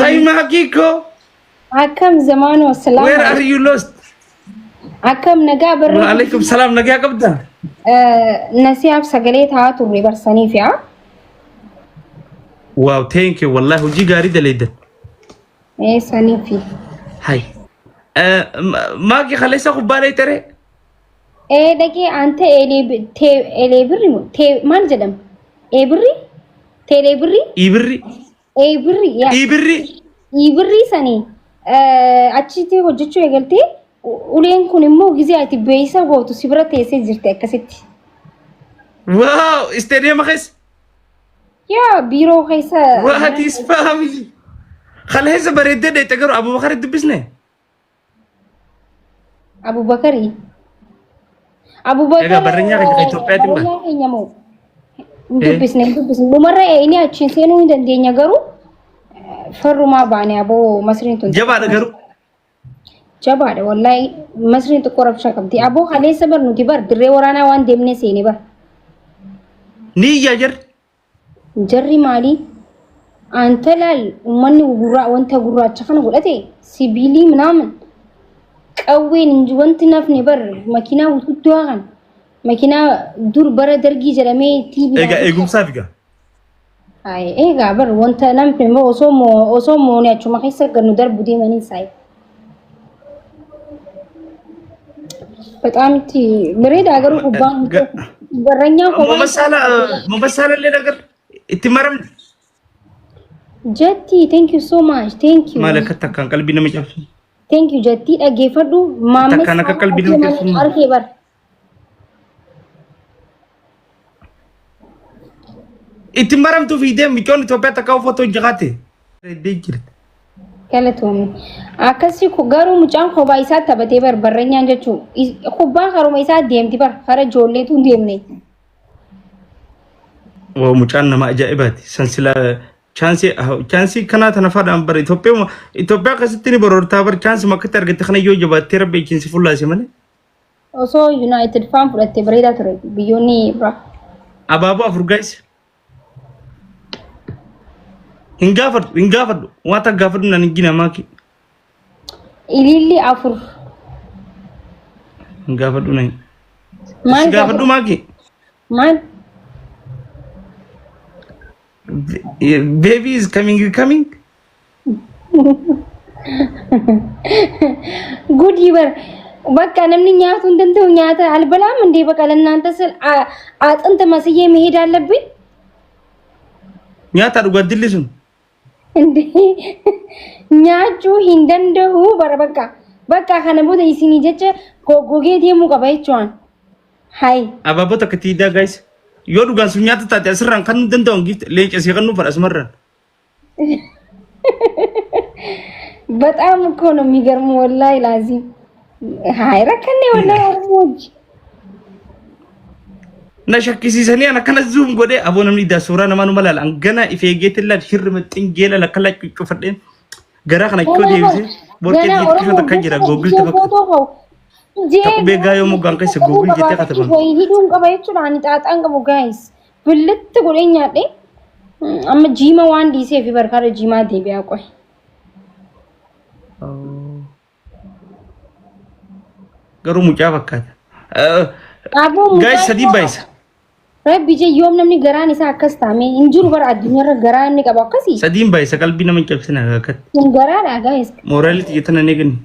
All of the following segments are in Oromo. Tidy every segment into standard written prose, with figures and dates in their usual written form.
Hi Makiko. Akam zaman wassalam. Where are you lost? Akam nagaa barri. Wa alaikum salam nagaa qabda. Nasiab sagalee taa turre barsaniif yaa. Wow, thank you. Wallahi hojii gaarii daleedda. Saniifi. Hi. Maaki khaleessa kubbaalee tere? Dhaqee ante elee birri maal jedhama? Birri? Teelee birri? Ibirri. Birri yaa. Ibirri. Ibirri sanii achitti hojjechuu eegaltee uleen kun immoo gizee ati beeysa gootu si bira teessee jirti akkasitti. Wow, istaadiyeema keessa? Yaa biiroo keessa. What is family? Khaleessa bareeddee dheete garuu Abubakar dubbisne? Abubakari. Abubakar. Egaa barreenyaa kan Itoophiyaatti hin bahe. Eenyamoo? Dubbisne. Dhumarra inni achiin seenuu hin dandeenya garuu farrumaa baane aboo masriin tun. Jabaadha garuu. Jabaadha wallahi masriin tokko rabshaa qabdi. Aboo khaleessa bar nuti bar dirree waraanaa waan deemnee seene bar. Ni iyyaa jarri. Jarri maali? Anta laal uummanni wanta gurraacha kana godhate sibiilii minaaman qawween wanti nafne bar makiinaa guddaa kan makiinaa dur bara dargii jedhamee TV. Egaa eegumsaaf egaa. Egaa bar wanta namni immoo osoo moonee achuma keessa gannu darbu deemanii saayii. በጣም ብሬድ አገሩ ኩባን በረኛ ኮማ መሳላ ለነገር እትመረም ጀቲ ቴንክ ዩ ሶ ማች ቴንክ ዩ ማለከታ ካን ቀልቢ ነው መጫፍሱ ቴንክ ዩ ጀቲ ደገፈዱ ማመስ ተካና ቀልቢ ነው መጫፍሱ አርኬ በር እትመረምቱ ፊደም ሚቆን ኢትዮጵያ ተካው ፎቶ ጅጋቴ ደጅርት Galatoomii akkasii garuu mucaan kophaa isaa taphatee barbarreenyaan jechuun kubbaa karuma isaa deemti bar kara ijoolleetu hin deemne. Mucaan nama ajaa'ibaati. Sansila chaansii kanaa tana faadhaan bara Itoophiyaa keessatti ni baroortaa bar chaansii makkatti argatte kana yoo jabaattee rabbi eeginsi fullaase malee. Osoo United faan fudhattee bareedaa ture biyyoonni bira. Abaaboo afur gaa'is. Hingafadu wata gafadu na ningina maki ilili afur hingafadu na man gafadu maki man baby is coming good yibar bakka namni nyaatu እንደንተው nyaata አልበላም እንዴ በቃ ለእናንተ ስል አጥንት መስዬ መሄድ አለብኝ nyaata dhugadillisun እንዴ ኛቹ ሂንደንደሁ በቃ ከነቦተ ይሲኒ ጀቸ ጎጌ ደሙ ቀባይቿን ሃይ አባቦታ ከቲዳ ጋይስ yoo dhugaan sun nyaata taate asirraan kan danda'an gift leenca si kannu fadhas marran በጣም እኮ ነው የሚገርመው ወላሂ ላዚም ሃይ ረከኔ ወላሂ ወርሞጅ na shakkisiisanii ana kana zoom godhe aboo namni daa suuraa namaanu malaala angana ifeegeetilla shirri maxxingeela lakkala cuccufadheen garaa kana ikkoo deebise borkee jiitti takka jira googil tafa takkubee gaayoo moggaan keessa googil jettee kataban hidhuun qaba jechuudhaan xaaxaan qabu gaayis billitti godhee nyaadhe amma jiima waan dhiisee fi barkaara jiimaa deebi'aa qoy garuu mucaa fakkaata gaayis sadii baayisa Rabbi je yoom namni garaan isaa akkas taame injiru bara addunyaarra garaa inni qabu akkasii sadiin baayisa qalbii nama cabsina akkatti kun garaadha gaayis mooraaliti jetana neegani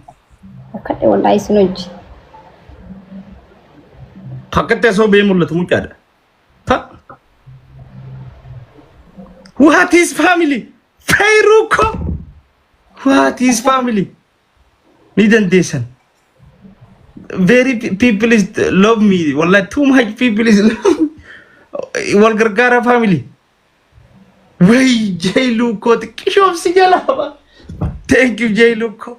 akkadhe wallahi sin hojji hakkatte asoo bee mul'atu mucaadha ta what is family Fayruko what is family ni dandeessan very people is love me wallahi too much people is love والغرغارة family way Jayluko tikishop sijalaba thank you Jayluko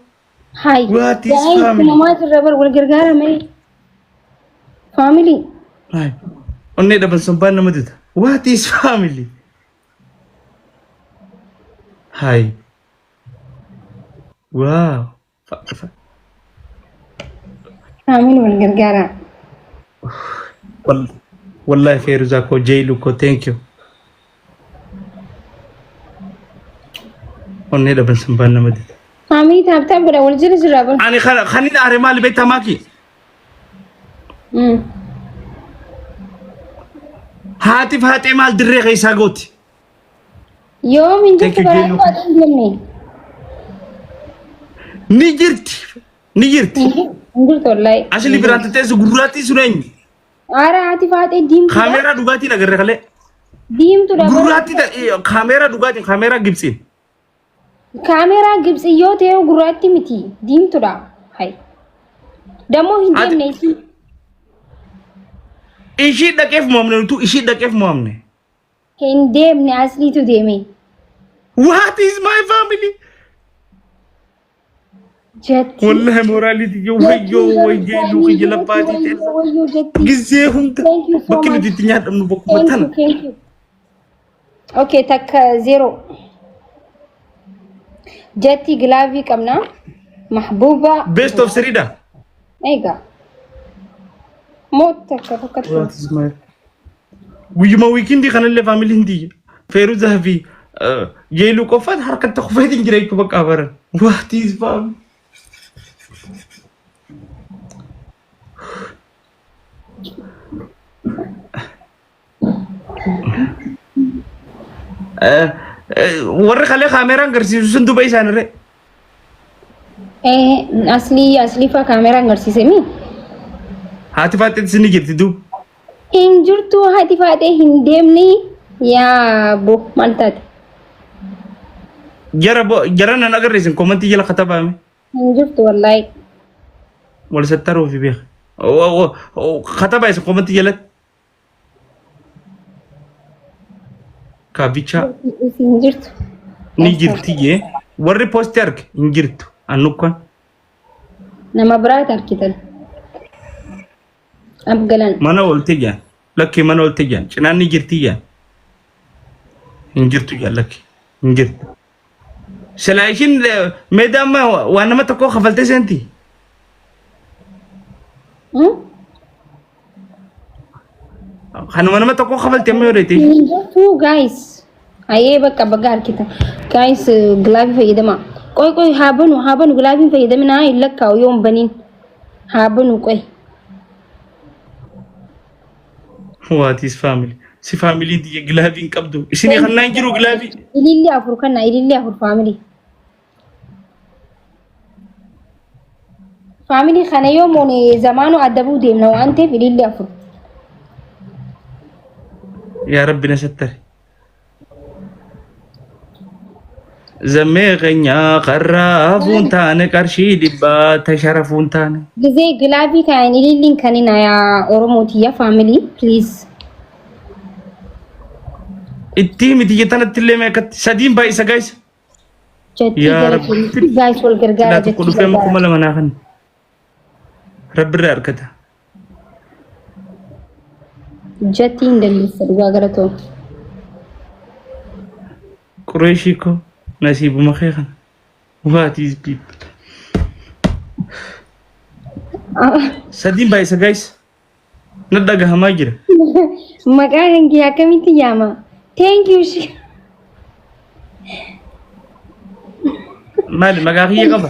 hi what is family mama rubber والغرغارة mai family hi onne daban sampan namadita what is family hi wow family والغرغارة والله Feruza ko Jayluko thank you وني ده بس مبان مدد Mami taap godha wal jira bal. أنا خليني أري مال بيت ماكي هاتي مال دري غيسا قوتي Yoo min Thank jirtu you, bara Jenu. ko adin demne. نيجرتي Injirtu wallahi. أشلي برانت تيس غراتي سنين Ara ati faate diimtu. كاميرا دوغاتي نغير خلي Diimtu da bara. غراتي كاميرا دوغاتي كاميرا جيبسين Kaameraa Gibsi yoo ta'e gurraatti miti diimtuudha. Hai. Dammoo hin Ati- deemne isi. إيشي دكيف مؤمنة تو إيشي دكيف مؤمنة Hin deemne asliitu deeme. What is my family Jetti. والله موراليتي يو ويو لوكي جلباتي Wayyoo jetti. جزيهم Thank you so بكين much. دي تنيات أمنو بكو Thank you, بطانا thank you. Okay, takka zero. Jetti gilaavii qabna. Mahbuuba. best of Serida Egaa. Moot takka tokkotti. What is my ويما ويكندي خان اللي فاميلي هندي فيروز ذهبي جيلو كفات حركة تخفيت انجريكو بك أبرا What is family warri kalee kaameraan garsiisu sun duba isaan irree Aslii faa kaameraa agarsiise mi? haati faaxeetti sinni jirti duuba Hin jirtu haati faatee hin deemne yaa bo maal taate? jara nan agarreesin komantii jala katabaame Hin jirtu wallaahi. wal sattaruu fi beeka katabaayisa komantii jalatti kaabichaa Hin jirtu. ni jirti jee warri poosti arge hin jirtu annukkan Nama biraati argitan. Abgalan. mana oolte jaan lakki mana oolte jaan cinaan ni jirti jaan hin jirtu jaan lakki hin jirtu silaa ishiin meedaamma waan nama tokkoo kafalte seenti kanuma nama tokkoo kafalte amma yoo deete Hin jirtu guys. Ayee bakka baga argitan. Guys gilaavii fayyadama. Qoy haa banu gilaaviin fayyadaminaa hin lakkaa'u yoo hin baniin. Haa banu qoy. What is family? Si family diye gilaavii hin qabdu. Isinii kan naan jiru gilaavii. Ililli afur kanna ililli afur family. Family kana yoo moone zamaanu addabuu deemna waan ta'eef ililli afur. Yaa Rabbi na sattare. Zammee keenyaa karraa fuuntaane qarshii dhibbaa tasharafuun taane. Gizee gilaavii kan ililliin kanina yaa Oromootiya family please. Itti miti jettanatti illee meeqatti sadiin baay'isa gaayisa. Jetti Yaa gara Rabbi. keenya guys wal gargaara Silaa tokko dhufee kuma lama naa kan. Rabbi irraa argata. Jetti hin dandeessa dhugaa galatoo. Qureeshii koo nasiibuma kee kana. What is people? Sadiin baay'isa gaayisa. Na dhagahamaa jira. Maqaa kan kee akkamitti yaama? Thank you. Maali maqaa kiyya qaba?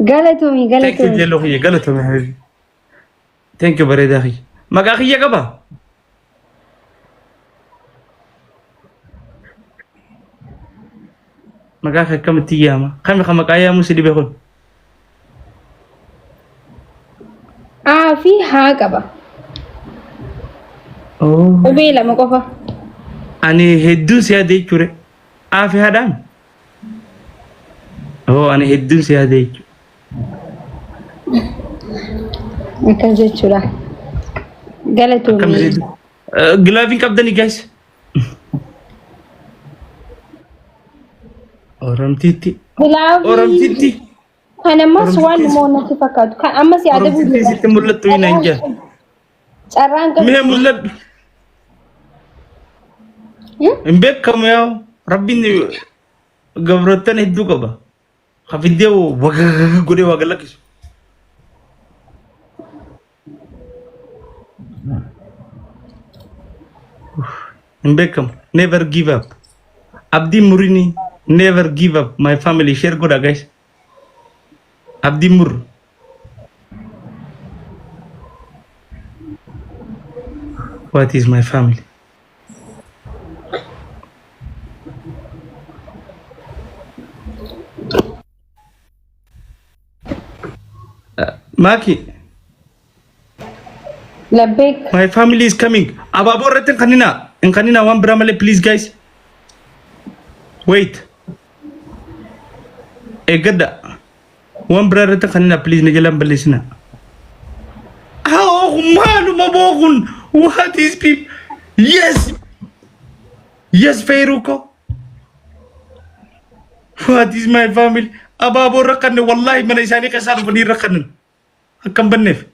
Galatoomi Thank you galatoomi. jello kiyya galatoomi habibi. Thank you bareedaa kiyya. Maqaa kiyya qaba? Maqaa kee akkamitti yaama? Kami ka maqaa yaamu si dhibe kun? Fi haa qaba. Oh. Qubee lama qofa. Ani hedduun si yaade jechuudha. Aafi haadhaan? Oh, ani hedduun si yaade jechuudha. Akkas jechuudha. Akkam Galatoomi. bareedu. Gilaaviin qabdanii gaayisa. Oromtiitti. Gilaavii Oromtiitti. kan ammas Oromtiitti. waan namoonni natti fakkaatu. Kan ammas yaada Oromtiitti sitti mul'attu hin anjaa. Carraan qabu. Mee mul'adhu. Hin beekamu yaa rabbiin gabroottan hedduu qaba. Hafiddee wagagaga godhee waa galakkisu. Hin beekamu. Never give up. Abdiin murinii Never give up my family. Share goda guys. Abdi Mur. What is my family? Maki. Labek. My family is coming. Ababo reten kanina. En kanina one bramale please guys. Wait. Egada. One brother reten kanina please najalan balisna. Oh malu mabokun. What is people? Yes. Yes Fairuko. What is my family? Ababo rakan wallahi mana isani kasar bani rakan. Akam banef.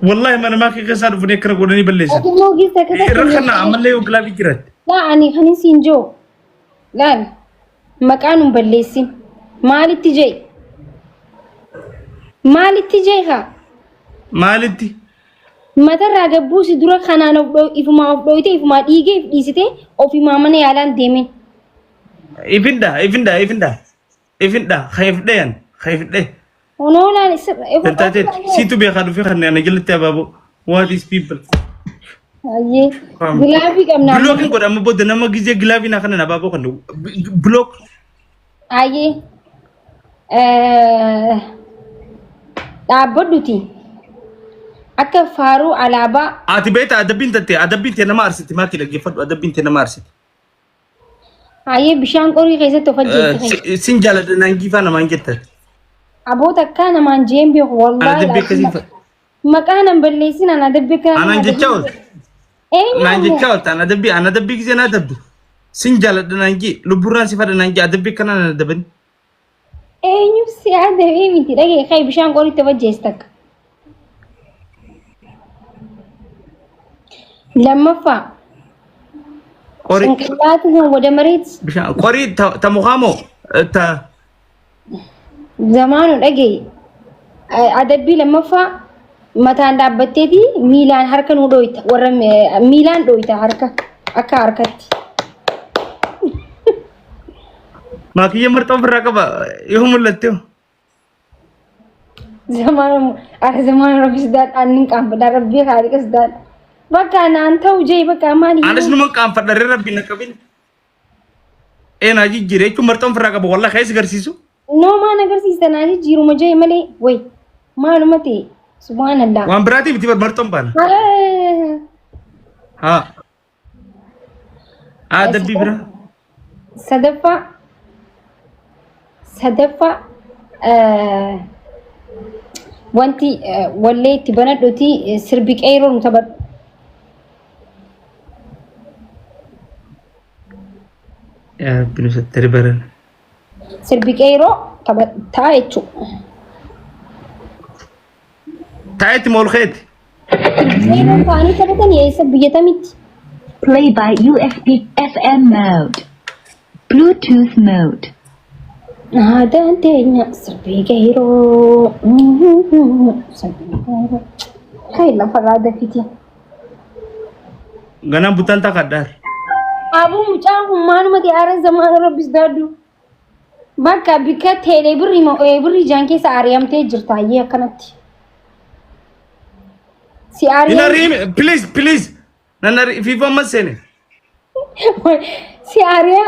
والله ما انا ما كي قصار فني كره ودني بليس رخنا عمل لي وقلا فكرت لا اني خليني سينجو لا مكانهم بليسين مالي تجيها مالتي ما ترى جبوس درا خنا نو إفما بويته إفما إيجي إيسته أو في ماما نيالان ديمين إفندا خايف ده ونولا تنتظر سيتو بيخادو في خنا أنا قلت يا بابو what is people أيه غلافي كم نام بلوك إنكو أما بود نما جيزة غلافي نخنا نبابو خنو بلوك أيه أبدوتي أكا فارو علابا أتبيت أدبين تنا مارست ما كلا جفت أدبين تنا مارست أيه بشان كوري خيسة تفجر سنجالة نانجيفانا ما نجتر أبوتا كان من جيمبي والله أنا دبي كذي مكانا بليسين أنا دبي كان أنا نجتشاول أنا دبي كذي أنا دبي سنجالة نانجي لبوران سفر نانجي أدبي كنا أنا دبن نفسي هذا ميتي لقي خايف بشان قولي توجهستك لما فا سنكلاتهم ودمريت بشان قري تمغامو زمانو لقي أدبي لما فا متى دابتتي ميلان حركة نودويت ورا ميلان دويت حركة أكا حركتي ما كي يمرتون فرقة يوم اللتيو زمان ربي سداد أنين كام بدار ربي خارج سداد بكا نانتو جاي بكا ماني أنا سنو من كام فدار ربي نكبين ناجي جيري كم مرتون فرقة والله خايس غرسيسو نو ما نغرسيس ناجي جيرو مجاي ملي وي ما نمتي سبحان الله وان براتي بتبر مرتون بان ها دبي برا صدفة وانتي وليتي بنادوتي سربيك ايرون تبر يا بنوس التربرن سربيك ايرو تبر تايتشو تايت مول خيت ايرون ثاني تبتن يا سبيتاميت Play by USB FM mode. Bluetooth mode. هذا انتينا سربيكيرو خير لا فرادة فيتي غنا بوتان تقدر أبو مجاهم ما نمدي أرى زمان ربي زدادو بكا بكا تيلي بري جانكي ساريام تيجر تايي كانت سياريام بليز نانا في فما سنة سياريان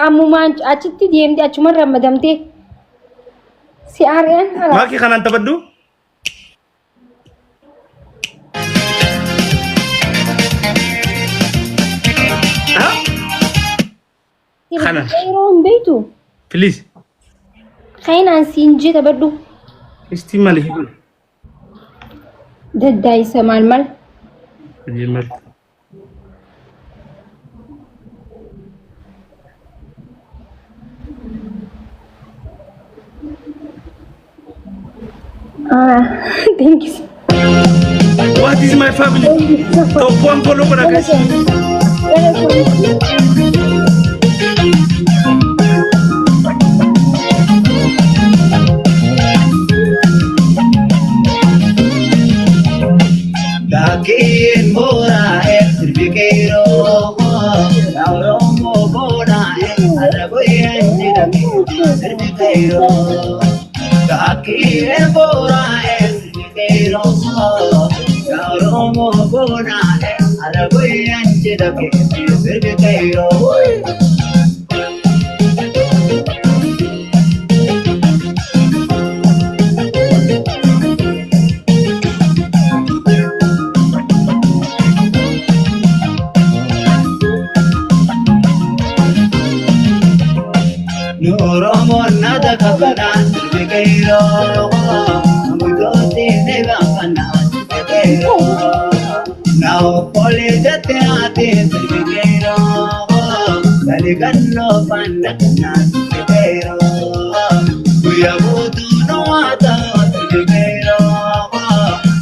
أمو ما أشتي ديم دي أشومان رمضان تي سياريان ما كي خنان تبدو ها خنان خيرون بيتو بليز خينا سينجي تبدو استمالي هبل داي سمان مال جمال thank you. What is my family? Top one follow for guys. Dakin mora el sirviquero Now, Polizate ate Silviguero, Saligano Pandakan, Silviguero, we are good to know what Silviguero,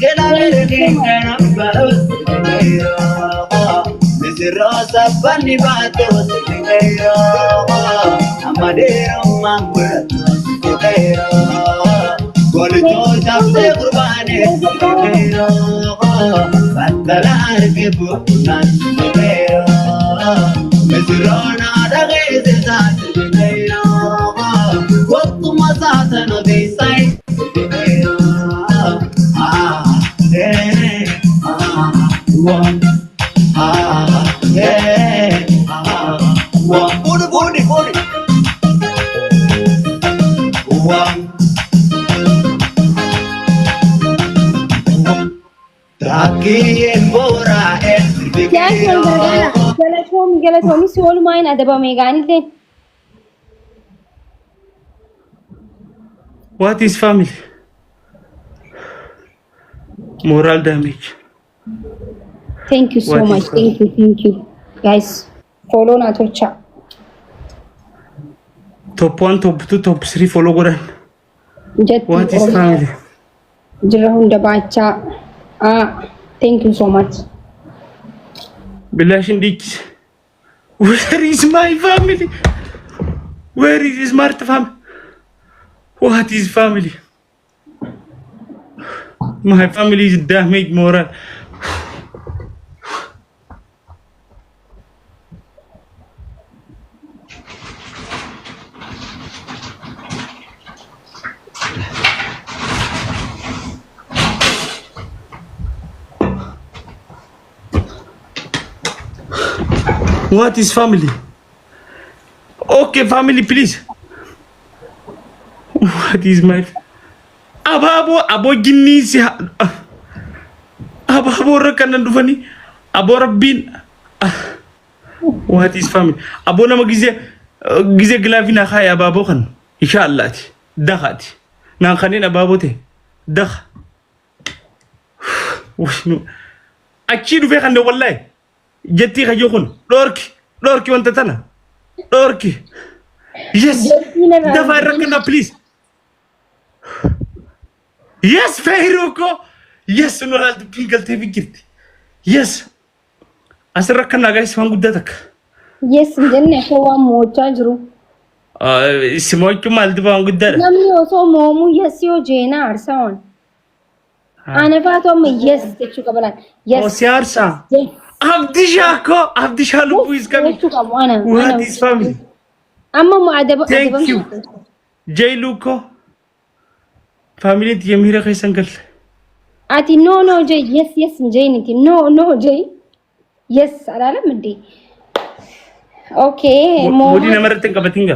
get out of the king and Silviguero, Mr. Rosa Panibato, Silviguero, Amadeo Mamma, Silviguero. Golito jamse kurbane silviguero, batala arke bukunan silviguero, mesirona dage zizan silviguero, waktu masata no desai silviguero, one, one, body, one. Takin bora Yan galatomi si wal mayin adaba may ganit din. What is family? Moral damage. Thank you so much. Thank you. Guys, follow na torcha. Top 1, top 2, top 3 follow goran. What is family? Jira hunda bacha. Thank you so much. Bilashin ditch. Where is my family? Where is smart family? What is family? My family is damaged moral. What is family? Okay, family, please. What is my abo ginni si abo rakanan dufani abo rabbin. What is family? Abo na magize glavina khaya abo kan inshallah dakhati nan khanin abo te dakh وشنو اكيد في خند والله جتي خجوخن دوركي وانت تنا دوركي يس دفع ركنا بليز يس فيروكو يس نورال بينكل تي فكرتي يس اسركنا جايز فان قدتك يس جنة هو موتاجرو اسمه كمال دفان قدتك نمني وصو مومو يسيو جينا ارسون انا فاتو من يس تشو قبلان يس وسيارسا عبد شالو بويز كامي what is family اما مؤدب thank you جاي لوكو family تي ميرا خيسن قال اتي نو جاي يس جاينتي نو جاي يس على مدي اوكي مودي نمرتن كبتينغا